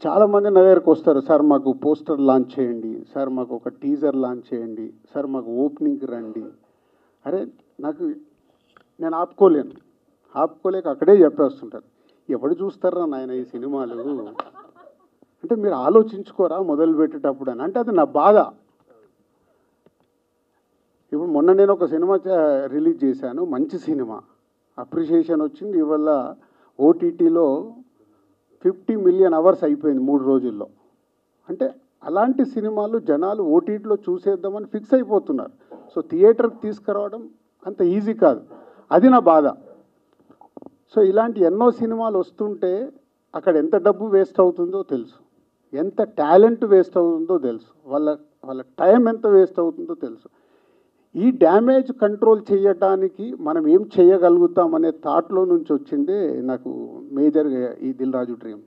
చాలామంది నా దగ్గరకు వస్తారు, సార్ మాకు పోస్టర్ లాంచ్ చేయండి, సార్ మాకు ఒక టీజర్ లాంచ్ చేయండి, సార్ మాకు ఓపెనింగ్కి రండి. అరే నాకు నేను ఆపుకోలేక అక్కడే చెప్పేస్తుంటారు, ఎవడు చూస్తారా నాయన ఈ సినిమాలు అంటే మీరు ఆలోచించుకోరా మొదలు పెట్టేటప్పుడు అని. అంటే అది నా బాధ. ఇప్పుడు మొన్న నేను ఒక సినిమా రిలీజ్ చేశాను, మంచి సినిమా, అప్రిషియేషన్ వచ్చింది. ఇవాళ ఓటీటీలో 50 మిలియన్ అవర్స్ అయిపోయింది 3 రోజుల్లో. అంటే అలాంటి సినిమాలు జనాలు ఓటీటీలో చూసేద్దామని ఫిక్స్ అయిపోతున్నారు. సో థియేటర్కి తీసుకురావడం అంత ఈజీ కాదు, అది నా బాధ. సో ఇలాంటి ఎన్నో సినిమాలు వస్తుంటే అక్కడ ఎంత డబ్బు వేస్ట్ అవుతుందో తెలుసు, ఎంత టాలెంట్ వేస్ట్ అవుతుందో తెలుసు, వాళ్ళ టైం ఎంత వేస్ట్ అవుతుందో తెలుసు. ఈ డ్యామేజ్ కంట్రోల్ చేయడానికి మనం ఏం చేయగలుగుతాం అనే థాట్లో నుంచి వచ్చిందే నాకు మేజర్గా ఈ దిల్ రాజు డ్రీమ్.